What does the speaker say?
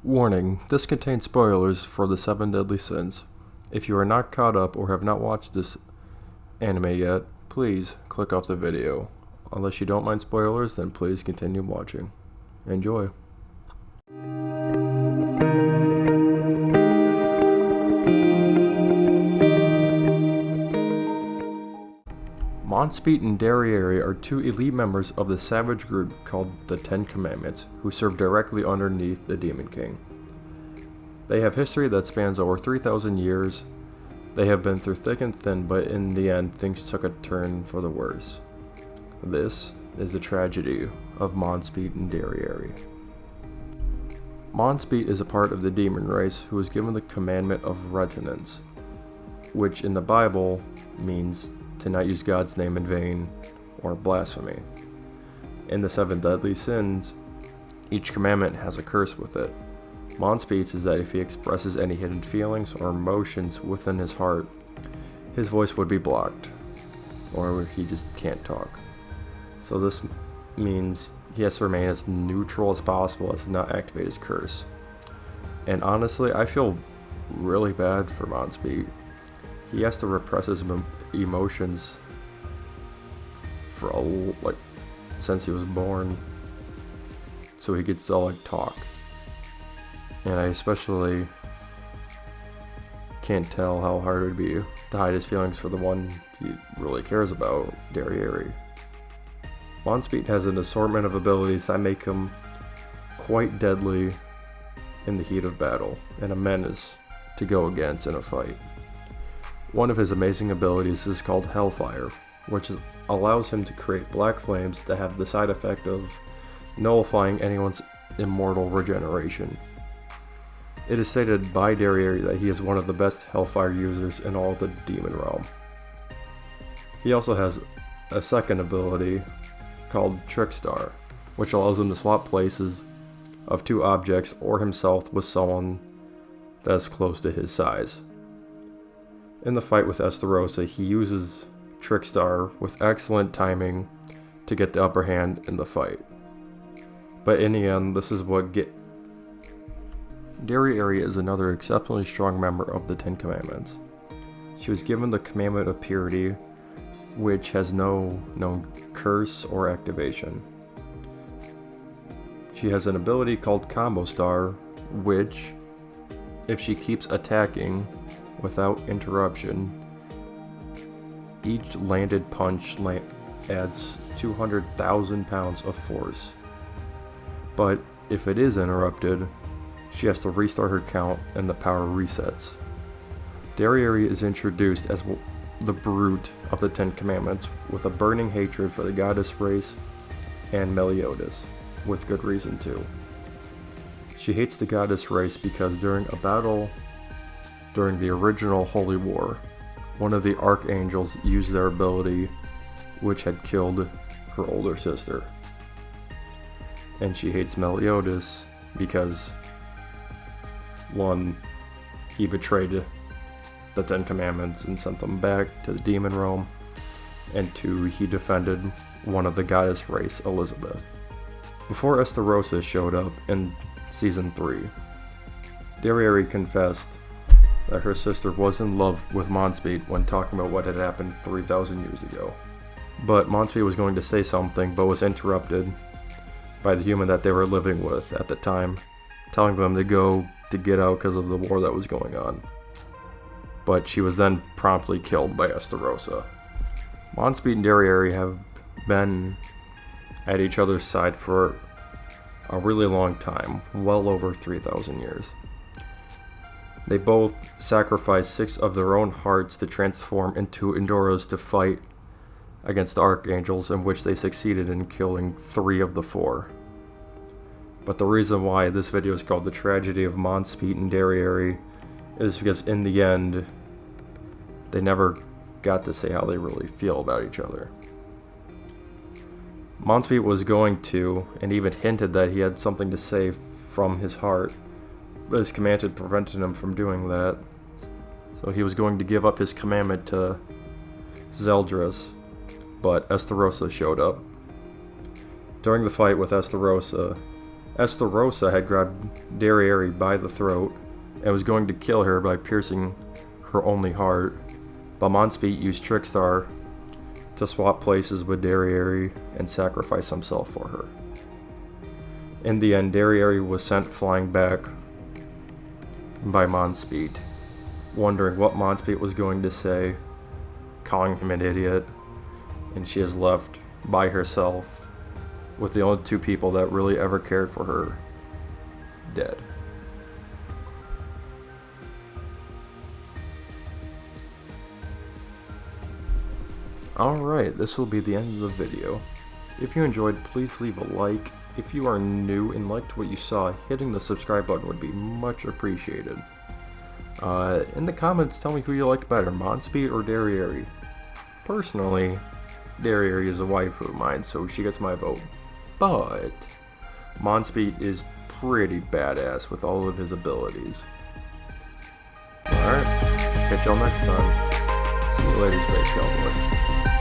Warning, this contains spoilers for the 7 deadly sins. If you are not caught up or have not watched this anime yet, please click off the video. Unless you don't mind spoilers, then please continue watching. Enjoy. Monspeet and Derieri are 2 elite members of the savage group called the Ten Commandments, who serve directly underneath the Demon King. They have history that spans over 3,000 years. They have been through thick and thin, but in the end, things took a turn for the worse. This is the tragedy of Monspeet and Derieri. Monspeet is a part of the demon race who was given the commandment of retenance, which in the Bible means to not use God's name in vain or blasphemy. In the 7 deadly sins, each commandment has a curse with it. Monspeet's is that if he expresses any hidden feelings or emotions within his heart, his voice would be blocked, or he just can't talk. So this means he has to remain as neutral as possible as to not activate his curse. And honestly, I feel really bad for Monspeet. He has to repress his emotions for since he was born, so he could still talk. And I especially can't tell how hard it would be to hide his feelings for the one he really cares about, Derieri. Monspeet has an assortment of abilities that make him quite deadly in the heat of battle, and a menace to go against in a fight. One of his amazing abilities is called Hellfire, which allows him to create black flames that have the side effect of nullifying anyone's immortal regeneration. It is stated by Derieri that he is one of the best Hellfire users in all of the demon realm. He also has a second ability called Trickstar, which allows him to swap places of 2 objects or himself with someone that is close to his size. In the fight with Estarossa, he uses Trickstar with excellent timing to get the upper hand in the fight. But in the end, this is what Derieri is another exceptionally strong member of the 10 Commandments. She was given the Commandment of Purity, which has no known curse or activation. She has an ability called Combo Star, which, if she keeps attacking without interruption, each landed punch adds 200,000 pounds of force. But if it is interrupted, she has to restart her count and the power resets. Derieri is introduced as the brute of the 10 Commandments, with a burning hatred for the goddess race and Meliodas, with good reason too. She hates the goddess race because during a battle during the original Holy War, one of the archangels used their ability, which had killed her older sister. And she hates Meliodas because 1, he betrayed the 10 Commandments and sent them back to the demon realm, and 2, he defended one of the goddess race, Elizabeth. Before Estarossa showed up in season 3, Derieri confessed that her sister was in love with Monspeet when talking about what had happened 3,000 years ago. But Monspeet was going to say something, but was interrupted by the human that they were living with at the time, telling them to get out because of the war that was going on. But she was then promptly killed by Estarossa. Monspeet and Derieri have been at each other's side for a really long time, well over 3,000 years. They both sacrificed 6 of their own hearts to transform into Endoras to fight against the archangels, in which they succeeded in killing 3 of the 4. But the reason why this video is called The Tragedy of Monspeet and Derieri is because in the end, they never got to say how they really feel about each other. Monspeet was going to, and even hinted that he had something to say from his heart, but his command prevented him from doing that. So he was going to give up his commandment to Zeldris, but Estarossa showed up. During the fight with Estarossa, Estarossa had grabbed Derieri by the throat and was going to kill her by piercing her only heart, but Monspeet used Trickstar to swap places with Derieri and sacrifice himself for her. In the end, Derieri was sent flying back by Monspeet, wondering what Monspeet was going to say, calling him an idiot, and she is left by herself with the only two people that really ever cared for her dead. Alright, this will be the end of the video. If you enjoyed, please leave a like. If you are new and liked what you saw, hitting the subscribe button would be much appreciated. In the comments, tell me who you liked better, Monspeet or Derieri. Personally, Derieri is a wife of mine, so she gets my vote. But Monspeet is pretty badass with all of his abilities. Alright, catch y'all next time. See you later, Space Cowboy.